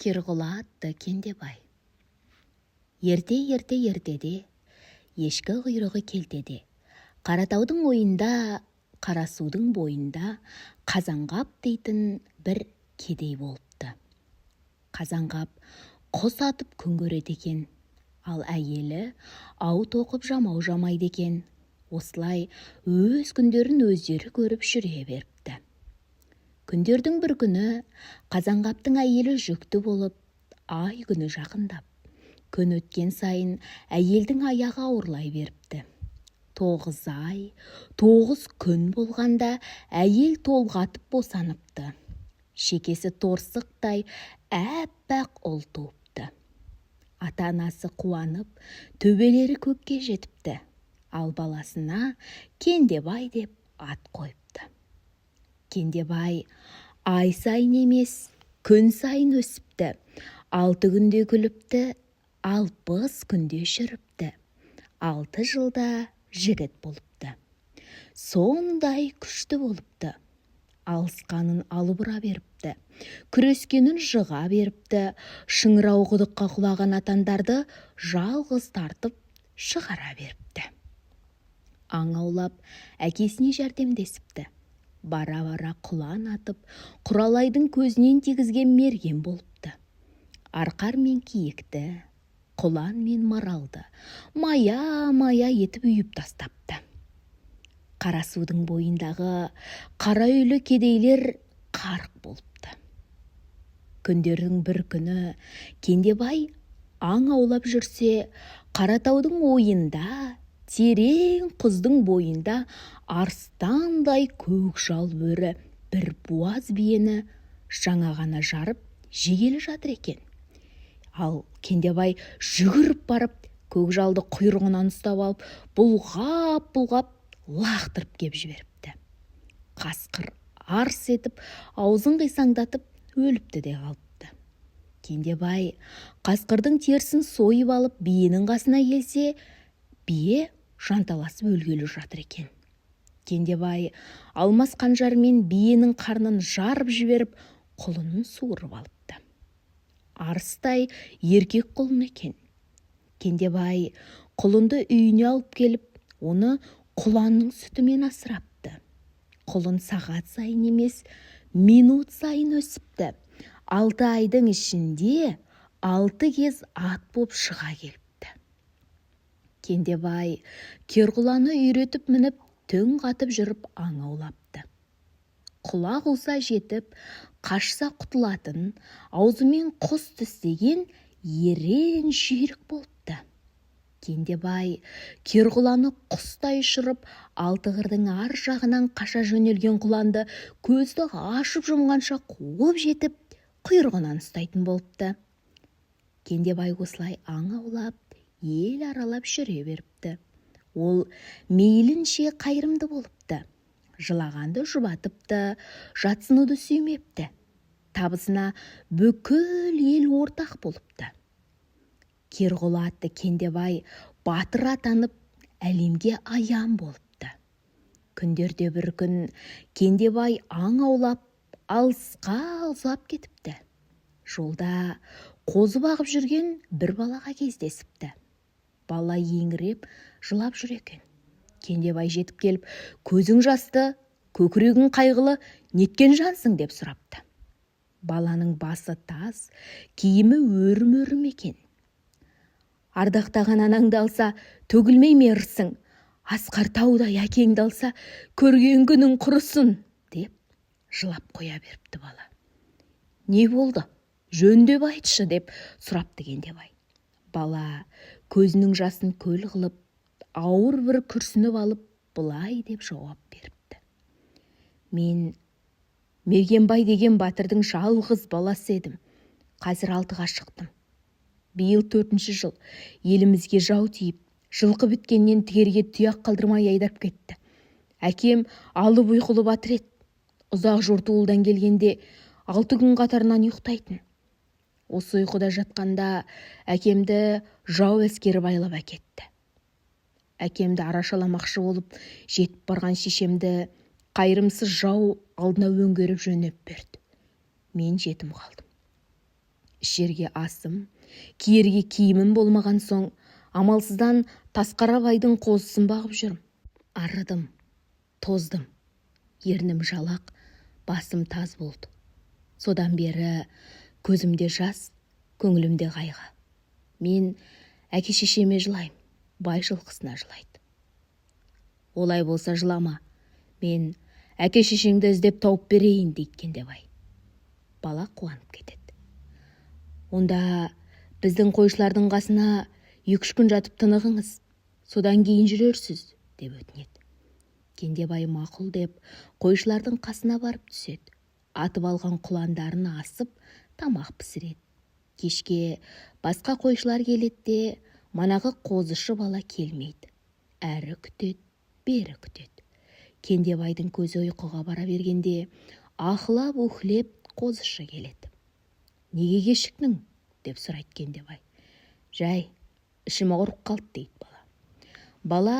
Керғұла атты Кендебай. Ерте ертеде, ешкі құйрығы келтеде. Қаратаудың ойында, Қарасудың бойында Қазанғап дейтін бір кедей болыпты. Қазанғап құс атып күн көреді екен, ал әйелі ау тоқып жамау жамайды екен. Осылай өз күндерін өздері көріп жүре беріпті. Күндердің бір күні Қазанғаптың әйелі жүкті болып, ай күні жақындап. Күн өткен сайын әйелдің аяғы ауырлай беріпті. 9 ай, 9 күн болғанда әйел толғатып босаныпты. Шекесі торсықтай әппақ ұл туыпты. Ата-анасы қуанып, төбелері көкке жетіпті. Ал баласына Кендебай деп ат қойыпты. Кендебай ай сайын емес, күн сайын өсіпті. 6 күнде күліпті, 60 күнде жүріпті. 6 жылда жігіт болыпты. Сондай күшті болыпты. Алысқанын алыбыра беріпті. Күрескенін жыға беріпті. Шыңырау құдыққа құлаған атандарды жалғыз тартып шығара беріпті. Аң аулап әкесіне жәрдемдесіпті. Бара-бара құлан атып, Құралайдың көзінен тигізген мерген болыпты. Арқар мен киікті, құлан мен маралды мая-мая етіп үйіп тастапты. Қарасудың бойындағы қара үйлі кедейлер қарық болыпты. Күндердің бір күні Кендебай аң аулап жүрсе, Қаратаудың ойында, терең құздың бойында арыстандай көкжал бөрі бір буаз биені жаңа ғана жарып жегелі жатыр екен. Ал Кендебай жүгіріп барып, көкжалды құйрығынан ұстап алып, бұлғап лақтырып кеп жіберіпті. Қасқыр арс етіп, аузын қисаңдатып өліпті де қалыпты. Кендебай қасқырдың терісін сойып алып, биенің қасына келсе, бие жанталасып өлгелі жатыр екен. Кендебай алмас қанжармен биенің қарнын жарып жіберіп, құлынын суырып алыпты. Арыстай еркек құлын екен. Кендебай құлынды үйіне алып келіп, оны құланның сүтімен асырапты. Құлын сағат сайын емес, минут сайын өсіпті. 6 айдың ішінде 6 кез ат боп шыға келіпті. Кендебай Керғұланы үйретіп мініп, түн қатып жүріп аң аулапты. Құла қуса жетіп, қашса құтылатын, аузымен құс тістеген ерен жүйрік болыпты. Кендебай Керғұланы құстай ұшырып, 6 қырдың ар жағынан қаша жөнелген құланды көзді ашып жұмғанша қуып жетіп, құйрығынан ұстайтын болыпты. Кендебай осылай аң аулап, ел аралап жүре беріпті. Ол мейлінше қайырымды болыпты. Жылағанды жұбатыпты, жатсынуды сүймепті. Табысына бүкіл ел ортақ болыпты. Керғұла атты Кендебай батыр атанып, әлемге аян болыпты. Күндерде бір күн Кендебай аң аулап, алысқа ұзап кетіпті. Жолда қозы бағып жүрген бір балаға кездесіпті. Бала еңіреп, жылап жүр екен. Кендебай жетіп келіп, көзің жасты, көкірегің қайғылы, неткен жансың деп сұрапты. Баланың басы тас, киімі өрім-өрім екен. Ардақтаған анаңды алса, төгілмей мерсің. Асқар таудай әкеңді алса, көрген күнің құрысын, деп жылап қоя беріпті бала. Не болды? Жөндеп айтшы, деп сұрапты Кендебай. Бала көзінің жасын көл қылып, ауыр бір күрсініп алып, былай деп жауап беріпті. Мен Мергенбай деген батырдың жалғыз баласы едім. Қазір 6-ға шықтым. Биыл 4-ші жыл елімізге жау тиіп, жылқы біткеннен тігерге тұяқ қалдырмай айдап кетті. Әкем алып ұйқылы батыр еді. Ұзақ жорты ұлдан келгенде 6 күн қатарынан ұйықтайтын. Осы ұйқыда жатқанда әкемді жау әскері байлап әкетті. Әкемді арашаламақшы болып, жетіп барған шешемді қайырымсыз жау алдына өңгеріп жөнеп берді. Мен жетім қалдым. ішерге асым, киерге киімім болмаған соң, амалсыздан Тасқара байдың қозысын бағып жүрмін. Арыдым, тоздым, ернім жалақ, басым таз болды. Содан бері көзімде жас, көңілімде қайғы. Мен әке-шешеме жылайым, бай жылқысына жылайды. Олай болса жылама, мен әке-шешеңді іздеп тауып берейін дейді Кендебай. Бала қуанып кетеді. Онда біздің қойшылардың қасына 2-3 күн жатып тынығыңыз, содан кейін жүрерсіз, деп өтінеді. Кендебай мақұл деп қойшылардың қасына барып түседі. Атып алған құландарын асып, тамақ пісіреді. Кешке басқа қойшылар келеді де, манағы қозышы бала келмейді. Әрі күтеді, бері күтеді. Кендебайдың көзі ұйқыға бара бергенде, ахылап-ухлеп қозышы келеді. Неге кешіктің? Деп сұрайды Кендебай. Жай, ішім ауырып қалды дейді бала. Бала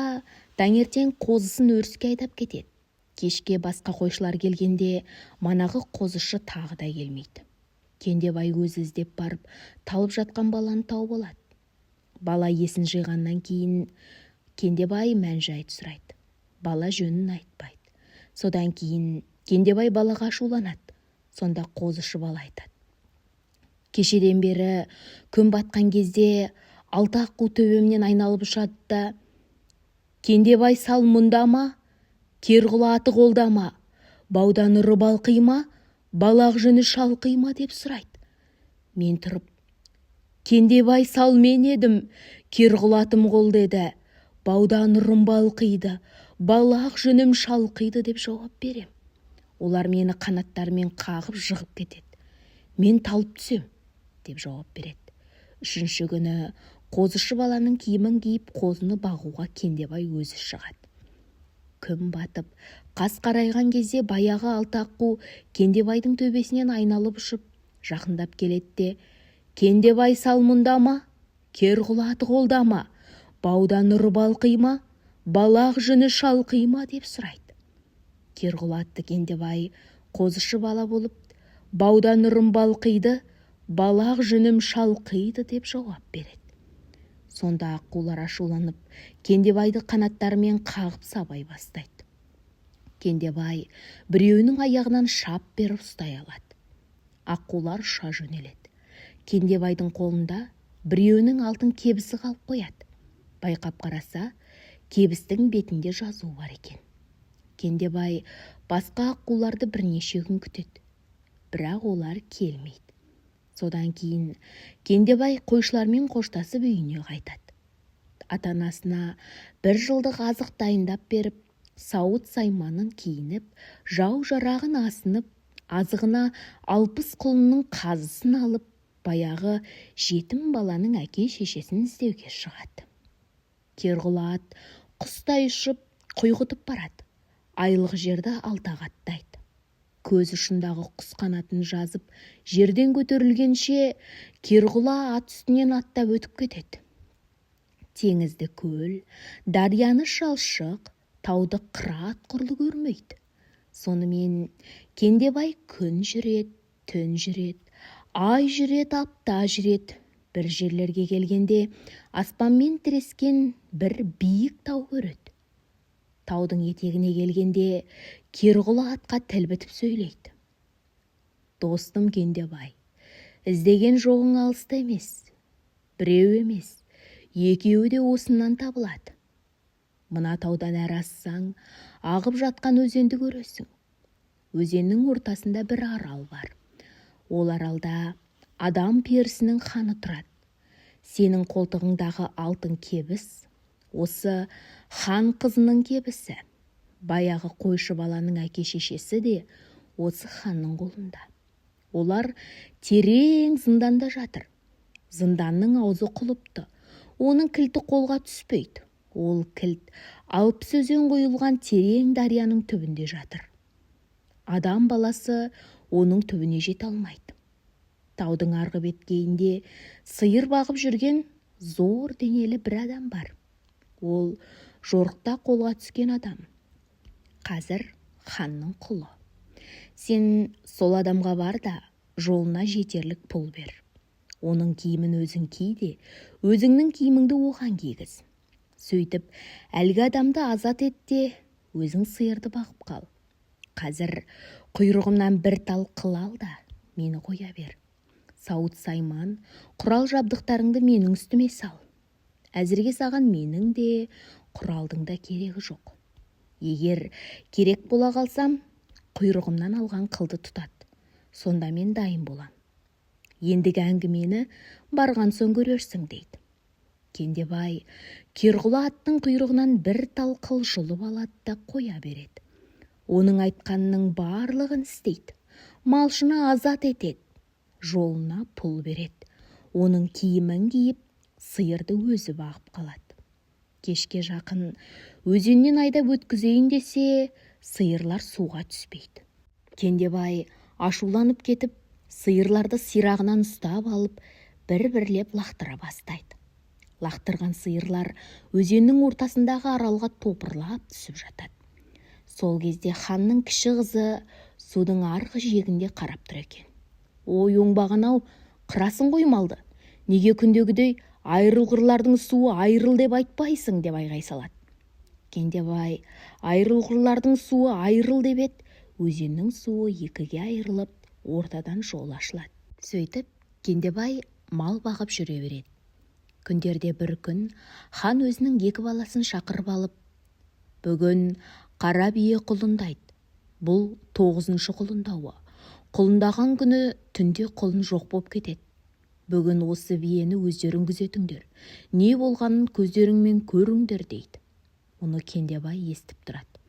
таңертең қозысын өріске айдап кетеді. Кешке басқа қойшылар келгенде, манағы қозышы тағы да келмейді. Кендебай өзі іздеп барып, талып жатқан баланы тауып алады. Бала есін жиғаннан кейін Кендебай мән-жайды сұрайды. Бала жөнін айтпайды. Содан кейін Кендебай балаға ашуланады. Сонда қозышы бала айтады. Кешеден бері күн батқан кезде 6 аққу төбемнен айналып ұшады да, Кендебай сал мұнда ма, Керғұла аты қолда ма, баудан ұры балқи ма, балақ жүні шалқи ма деп сұрайды. Мен тұрып, Кендебай сал мен едім, Керғұла атым қолда еді, баудан ұрым балқиды, балақ жүнім шалқиды деп жауап берем. Олар мені қанаттарымен қағып жығып кетеді. Мен талып түсем, деп жауап береді. 3-ші күні қозышы баланың киімін киіп қозыны бағуға Кендебай өзі шығады. Күн батып, қас қарайған кезде баяғы 6 аққу Кендебайдың төбесінен айналып ұшып, жақындап келеді де, Кендебай сал мұнда ма, Керғұла аты қолда ма, баудан ұры балқи ма, балақ жүні шалқи ма деп сұрайды. Керғұла атты Кендебай қозышы бала болып, баудан ұрым балқиды, балақ жүнім шалқиды деп жауап береді. Сонда аққулар ашуланып, Кендебайды қанаттарымен қағып сабай бастайды. Кендебай біреуінің аяғынан шап беріп ұстай алады. Аққулар ұша жөнеледі. Кендебайдың қолында біреуінің алтын кебісі қалып қояды. Байқап қараса, кебістің бетінде жазу бар екен. Кендебай басқа аққуларды бірнеше күн күтеді. Бірақ олар келмейді. Содан кейін Кендебай қойшылармен қоштасып үйіне қайтады. Ата-анасына 1 жылдық азық дайындап беріп, сауыт сайманын киініп, жау жарағын асынып, азығына 60 құлынның қазысын алып, баяғы жетім баланың әке-шешесін іздеуге шығады. Керғұла ат құстай ұшып, құйғытып барады. Айлық жерді алтағаттайды. Көз ұшындағы құс қанатын жазып, жерден көтерілгенше Керғұла ат үстінен аттап өтіп кетеді. Теңізді көл, дарияны шалшық, тауды қырат құрлы көрмейді. Сонымен Кендебай күн жүреді, түн жүреді, ай жүреді, апта жүреді. Бір жерлерге келгенде аспанмен тірескен бір биік тау көреді. Таудың етегіне келгенде Керғұла атқа тіл бітіп сөйлейді. Достым Кендебай, іздеген жоғың алыста емес, біреу емес, екеуі де осынан табылады. Мына таудан әрі ассаң, ағып жатқан өзенді көресің. Өзеннің ортасында бір арал бар. Ол аралда адам перісінің ханы тұрады. Сенің қолтығыңдағы алтын кебіс, осы хан қызының кебісі. Баяғы қойшы баланың әке-шешесі де осы ханның қолында. Олар терең зынданда жатыр. Зынданның аузы құлыпты. Оның кілті қолға түспейді. Ол кілт алпыс өзен қойылған терең дарияның түбінде жатыр. Адам баласы оның түбіне жете алмайды. Таудың арғы беткейінде сиыр бағып жүрген зор денелі бір адам бар. Ол жорықта қолға түскен адам. Қазір ханның құлы. Сен сол адамға бар да, жолына жетерлік пұл бер. Оның киімін өзің ки де, өзіңнің киіміңді оған кигіз. Сөйтіп, әлгі адамды азат ет те, өзің сиырды бағып қал. Қазір құйрығымнан бір тал қыл ал да, мені қоя бер. Сауыт сайман, құрал жабдықтарыңды менің үстіме сал. Әзірге саған менің де, құралдың да керегі жоқ. Егер керек бола қалсам, құйрығымнан алған қылды тұтат. Сонда мен дайын болам. Ендігі әңгімені барған соң көрерсің, дейді. Кендебай Керғұла аттың құйрығынан бір тал қыл жұлып алады да қоя береді. Оның айтқанының барлығын істейді. Малшыны азат етеді. Жолына пұл береді. Оның киімін киіп, сиырды өзі бағып қалады. Кешке жақын өзеннен айдап өткізейін десе, сиырлар суға түспейді. Кендебай ашуланып кетіп, сиырларды сирағынан ұстап алып, бір-бірлеп лақтыра бастайды. Лақтырған сиырлар өзеннің ортасындағы аралға топырлап түсіп жатады. Сол кезде ханның кіші қызы судың арғы жиегінде қарап тұр екен. Ой, оңбаған-ау, қырасың ғой малды. Неге күндегідей айрылғырлардың суы айрыл деп айтпайсың, деп айғай салады. Кендебай айрылғырлардың суы айрыл деп еді, өзеннің суы екіге айрылып, ортадан жол ашылады. Сөйтіп, Кендебай мал бағып жүре береді. Күндерде бір күн хан өзінің екі баласын шақырып алып, бүгін қара бие құлындайды. Бұл 9-шы құлындауы. Құлындаған күні түнде құлын жоқ боп кетеді. Бүгін осы биені өздерің күзетіңдер. Не болғанын көздеріңмен көріңдер, дейді. Мұны Кендебай естіп тұрады.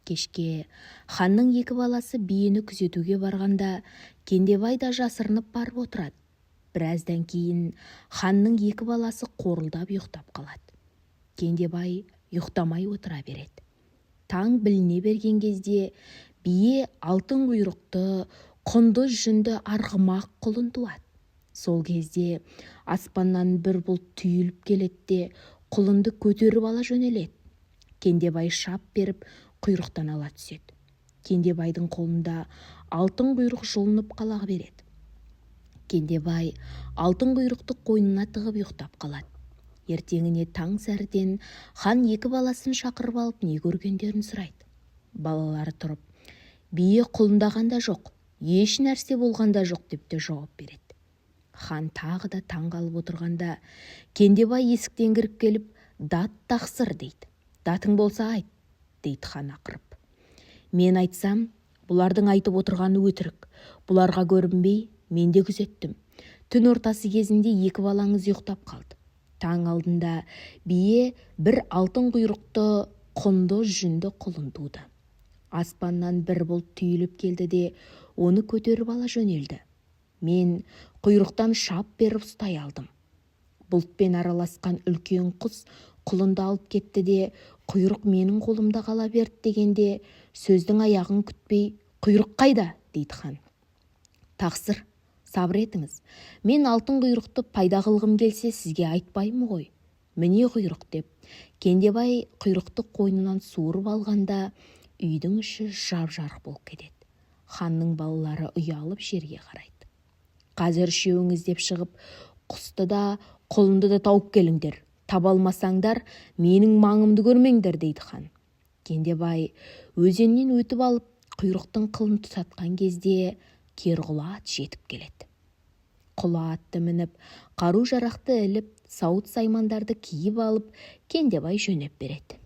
Кешке ханның екі баласы биені күзетуге барғанда, Кендебай да жасырынып барып отырады. Біраздан кейін ханның екі баласы қорылдап ұйықтап қалады. Кендебай ұйықтамай отыра береді. Таң біліне берген кезде бие алтын құйрықты, құндыз жүнді арғымақ құлын туады. Сол кезде аспаннан бір бұлт түйіліп келеді де, құлынды көтеріп ала жөнеледі. Кендебай шап беріп құйрықтан ала түседі. Кендебайдың қолында алтын құйрық жұлынып қала береді. Кендебай алтын құйрықты қойнына тығып ұйықтап қалады. Ертеңіне таң сәріден хан екі баласын шақырып алып не көргендерін сұрайды. Балалары тұрып, бие құлындағанда жоқ, еш нәрсе болғанда жоқ деп те жауап береді. Хан тағы да таң қалып отырғанда, Кендебай есіктен кіріп келіп, дат тақсыр, дейді. Датың болса айт, дейді хан ақырып. Мен айтсам, бұлардың айтып отырғаны өтірік. Бұларға көрінбей, мен де күзеттім. Түн ортасы кезінде екі балаңыз ұйықтап қалды. Таң алдында бие бір алтын құйрықты, құндыз жүнді құлын туды. Аспаннан бір бұлт түйіліп келді де, оны көтеріп ала жөнелді. Мен құйрықтан шап беріп ұстай алдым. Бұлтпен араласқан үлкен құс құлынды алып кетті де, құйрық менің қолымда қала берді дегенде, сөздің аяғын күтпей, құйрық қайда, дейді хан. Тақсыр, сабыр етіңіз. Мен алтын құйрықты пайда қылғым келсе, сізге айтпаймын ғой. Міне құйрық, деп Кендебай құйрықты қойнынан суырып алғанда, үйдің іші жап-жарық болып кетеді. Ханның балалары ұялып жерге қарайды. Қазір үшеуіңіз деп шығып, құсты да, құлынды да тауып келіңдер. Таба алмасаңдар, менің маңымды көрмеңдер, дейді хан. Кендебай өзеннен өтіп алып, құйрықтың қылын тұтатқан кезде Керғұла ат жетіп келеді. Құла атты мініп, қару-жарақты іліп, сауыт саймандарды киіп алып, Кендебай жөнеп береді.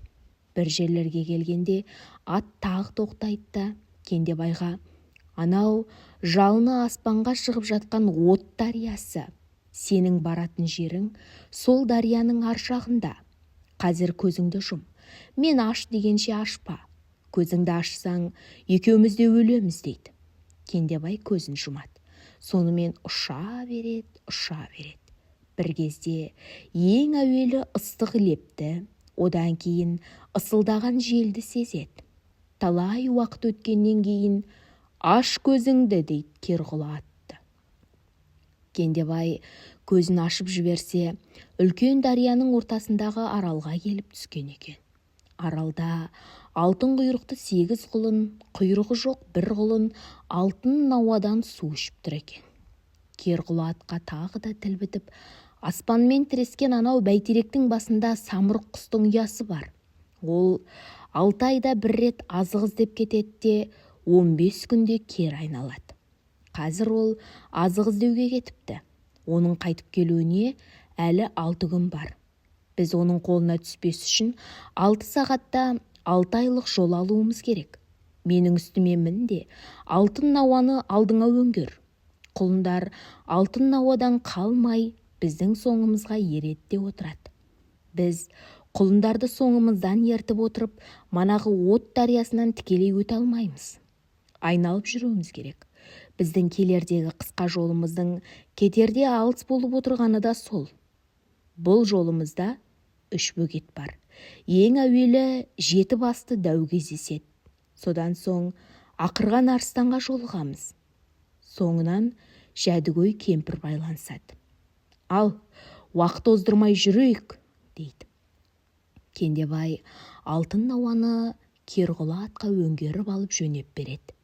Бір жерлерге келгенде ат тағы тоқтайды да, Кендебайға, анау жалыны аспанға шығып жатқан от дариясы, сенің баратын жерің сол дарияның ар жағында. Қазір көзіңді жұм. Мен аш дегенше ашпа. Көзіңді ашсаң, екеуміз де өлеміз, дейді. Кендебай көзін жұмады. Сонымен ұша береді, ұша береді. Бір кезде ең әуелі ыстық лепті, одан кейін ысылдаған желді сезеді. Талай уақыт өткеннен кейін аш көзіңді, дейді Керғұла атты. Кендебай көзін ашып жіберсе, үлкен дарияның ортасындағы аралға келіп түскен екен. Аралда алтын құйрықты 8 құлын, құйрығы жоқ бір құлын алтын науадан су ішіп тұр екен. Керқұла атқа тағы да тіл бітіп, аспанмен тірескен анау бәйтеректің басында самұрық құстың ұясы бар. Ол 6 айда бір рет азық іздеп кетеді де 15 күнде кері айналады. Қазір ол азық іздеуге кетіпті. Оның қайтып келуіне әлі 6 күн бар. Біз оның қолына түспес үшін 6 сағатта 6 айлық жол алуымыз керек. Менің үстіме мін де алтын науаны алдыңа өңгер. Құлындар алтын науадан қалмай біздің соңымызға ереді де отырады. Біз құлындарды соңымыздан ертіп отырып, манағы от дариясынан тікелей өте алмаймыз. Айналып жүруіміз керек. Біздің келердегі қысқа жолымыздың кетерде алыс болып отырғаны да сол. Бұл жолымызда 3 бөгет бар. Ең әуелі 7 басты дәу кездеседі. Содан соң ақырған арыстанға жолығамыз. Соңынан жәдігөй кемпір байланысады. Ал, уақыт оздырмай жүрейік, дейді. Кендебай алтын науаны Керқұла атқа өңгеріп алып жөнеп береді.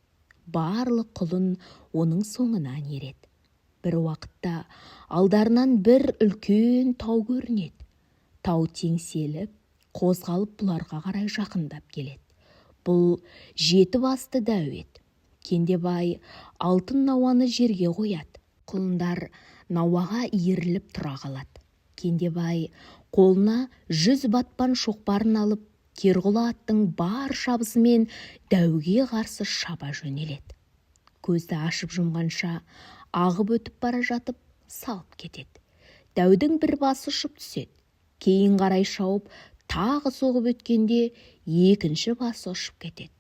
Барлық құлын оның соңынан ереді. Бір уақытта алдарынан бір үлкен тау көрінеді. Тау теңселіп, қозғалып бұларға қарай жақындап келеді. Бұл 7 басты дәу еді. Кендебай алтын науаны жерге қояды. Құлындар науаға иіріліп тұра қалады. Кендебай қолына 100 батпан шоқпарын алып, Керқұла аттың бар шабысымен дәуге қарсы шаба жөнеледі. Көзді ашып жұмғанша ағып өтіп бара жатып салып кетеді. Дәудің бір басы ұшып түседі. Кейін қарай шауып, тағы соғып өткенде екінші басы ұшып кетеді.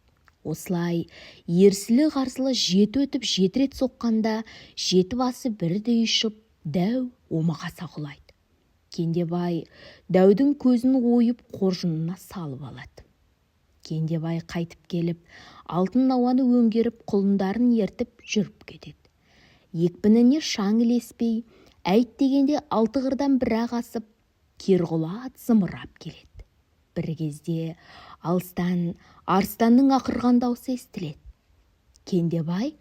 Осылай ерсілі-қарсылы 7 өтіп 7 рет соққанда 7 басы бірдей ұшып, дәу омақаса құлайды. Кендебай дәудің көзін ойып қоржынына салып алады. Кендебай қайтып келіп, алтын науаны өңгеріп, құлындарын ертіп жүріп кетеді. Екпініне шаң ілеспей, әйт дегенде 6 қырдан бір-ақ асып, Керқұла ат зымырап келеді. Бір кезде алыстан арыстанның ақырған даусы естіледі. Кендебай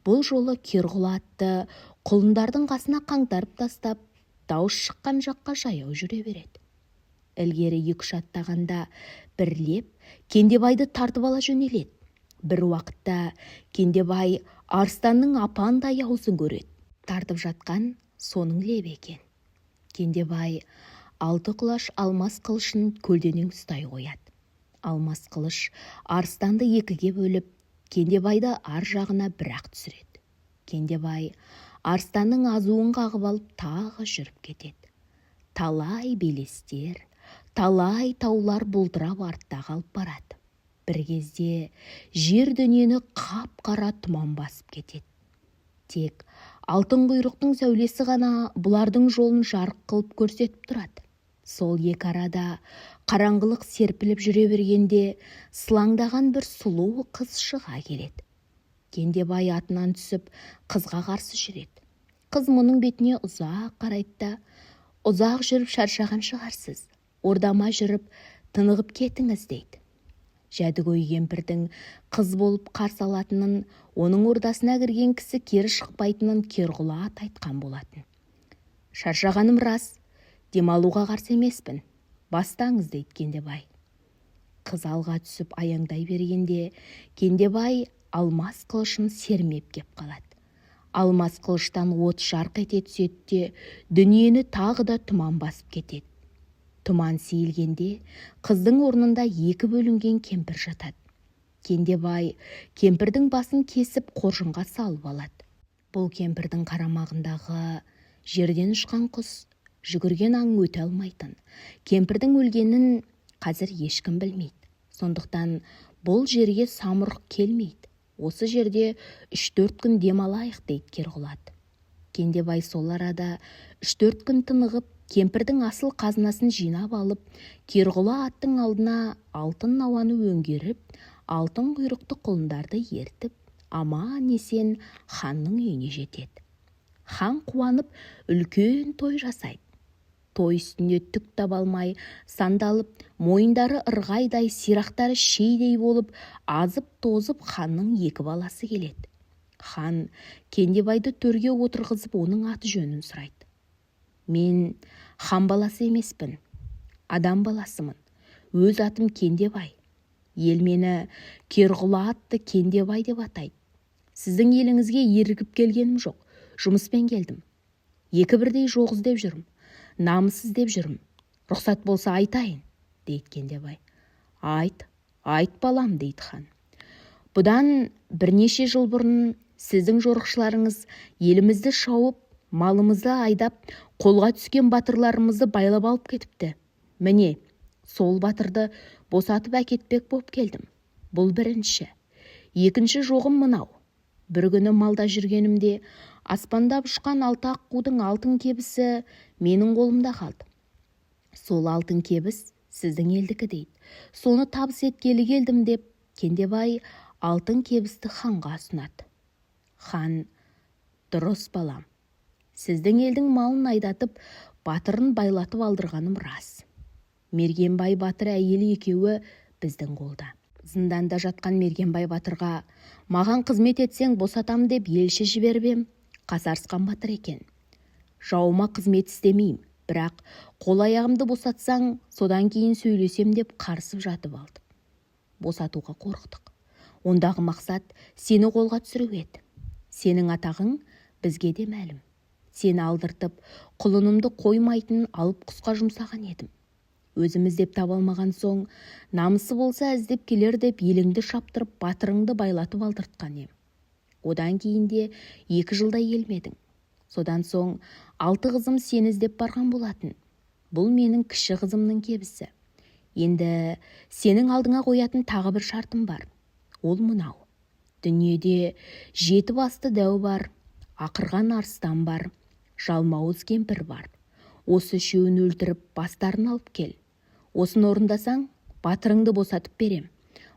бұл жолы Керқұла атты құлындардың қасына қаңтарып тастап, дауыс шыққан жаққа жаяу жүре береді. Ілгері 2-3 аттағанда бірлеп Кендебайды тартып ала жөнеледі. Бір уақытта Кендебай арыстанның апандай аузын көреді. Тартып жатқан соның лебі екен. Кендебай 6 құлаш алмас қылышын көлденең ұстай қояды. Алмас қылыш арыстанды 2-ге бөліп, Кендебайды ар жағына бір-ақ түсіреді. Кендебай арыстанның азуын қағып алып тағы жүріп кетеді. Талай белестер, талай таулар бұлдырап артта қалып барады. Бір кезде жер дүниені қап-қара тұман басып кетеді. Тек алтын құйрықтың сәулесі ғана бұлардың жолын жарық қылып көрсетіп тұрады. Сол екі арада қараңғылық серпіліп жүре бергенде сылаңдаған бір сұлу қыз шыға келеді. Кендебай атынан түсіп қызға қарсы жүреді. Қыз мұның бетіне ұзақ қарайды да, ұзақ жүріп шаршаған шығарсыз, ордама жүріп тынығып кетіңіз дейді. Жәдігөй кемпірдің қыз болып қарсы алатынын, оның ордасына кірген кісі кері шықпайтынын Керқұла ат айтқан болатын. Шаршағаным рас, демалуға қарсы емеспін, бастаңыз дейді Кендебай. Қыз алға түсіп аяңдай бергенде Кендебай алмас қылышын сермеп кеп қалады. Алмас қылыштан от жарқ ете түседі де, дүниені тағы да тұман басып кетеді. Тұман сейілгенде қыздың орнында 2 бөлінген кемпір жатады. Кендебай кемпірдің басын кесіп қоржынға салып алады. Бұл кемпірдің қарамағындағы жерден ұшқан құс, жүгірген аң өте алмайтын. Кемпірдің өлгенін қазір ешкім білмейді. Сондықтан бұл жерге самұрық келмейді. Осы жерде 3-4 күн демалайық дейді Керқұла ат. Кендебай сол арада 3-4 күн тынығып, кемпірдің асыл қазынасын жинап алып, Керқұла аттың алдына алтын науаны өңгеріп, алтын құйрықты құлындарды ертіп, аман-есен ханның үйіне жетеді. Хан қуанып үлкен той жасайды. Той үстінде түк таба алмай, сандалып, мойындары ырғайдай, сирақтары шейдей болып, азып тозып ханның 2 баласы келеді. Хан Кендебайды төрге отырғызып оның аты жөнін сұрайды. Мен хан баласы емеспін, адам баласымын. Өз атым Кендебай. Ел мені Керғұла атты Кендебай деп атайды. Сіздің еліңізге ерігіп келгенім жоқ, жұмыспен келдім. Екі бірдей жоқ іздеп жүрмін, намыс іздеп жүрмін. Рұқсат болса айтайын, дейді Кендебай. Айт балам, дейді хан. Бұдан бірнеше жыл бұрын сіздің жорықшыларыңыз елімізді шауып, малымызды айдап, қолға түскен батырларымызды байлап алып кетіпті. Міне, сол батырды босатып әкетпек боп келдім. Бұл бірінші. Екінші жоғым мынау. Бір күні малда жүргенімде аспандап ұшқан алты аққудың алтын кебісі менің қолымда қалды. Сол алтын кебіс сіздің елдікі дейді. Соны табыс еткелі келдім деп Кендебай алтын кебісті ханға ұсынады. Хан: дұрыс балам. Сіздің елдің малын айдатып, батырын байлатып алдырғаным рас. Мергенбай батыр әйелі екеуі біздің қолда. Зынданда жатқан Мергенбай батырға маған қызмет етсең босатам деп елші жіберіп ем, қасарысқан батыр екен. Жауыма қызмет істемеймін, бірақ қол аяғымды босатсаң, содан кейін сөйлесем деп қарсып жатып алды. Босатуға қорықтық. Ондағы мақсат сені қолға түсіру еді. Сенің атағың бізге де мәлім. Сені алдыртып, құлынымды қоймайтын алып құсқа жұмсаған едім. Өзіміз деп таба алмаған соң, намысы болса іздеп келер деп еліңді шаптырып, батырыңды байлатып алдыртқан ем. Одан кейін де 2 жылдай елмедің. Содан соң 6 қызым сені іздеп барған болатын. Бұл менің кіші қызымның кебісі. Енді сенің алдыңа қоятын тағы бір шартым бар. Ол мынау. Дүниеде 7 басты дәу бар, ақырған арыстан бар, жалмауыз кемпір бар. Осы үшеуін өлтіріп бастарын алып кел. Осын орындасаң, батырыңды босатып берем,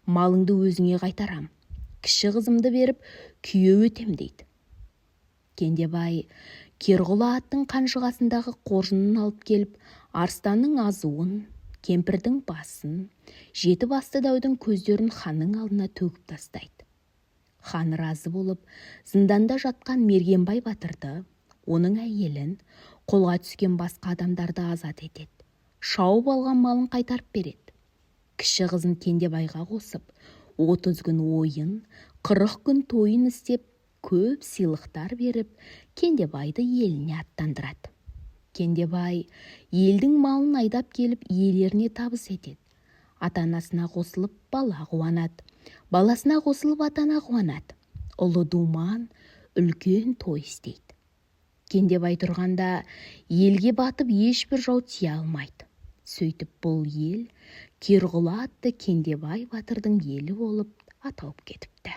малыңды өзіңе қайтарам. Кіші қызымды беріп, күйеу етем, дейді. Кендебай Керғұла аттың қанжығасындағы қоржынын алып келіп, арыстанның азуын, кемпірдің басын, 7 басты дәудің көздерін ханның алдына төгіп тастайды. Хан разы болып, зынданда жатқан Мергенбай батырды, оның әйелін, қолға түскен басқа адамдарды азат етеді. Шауып алған малын қайтарып береді. Кіші қызын Кендебайға қосып, 30 күн ойын, 40 күн тойын істеп, көп сыйлықтар беріп, Кендебайды еліне аттандырады. Кендебай елдің малын айдап келіп, иелеріне табыс етеді. Ата-анасына қосылып, бала қуанады. Баласына қосылып, ата-ана қуанады. Ұлы думан, үлкен той істейді. Кендебай тұрғанда елге батып ешбір жау тие алмайды. Сөйтіп бұл ел Керғұла атты Кендебай батырдың елі болып аталып кетіпті.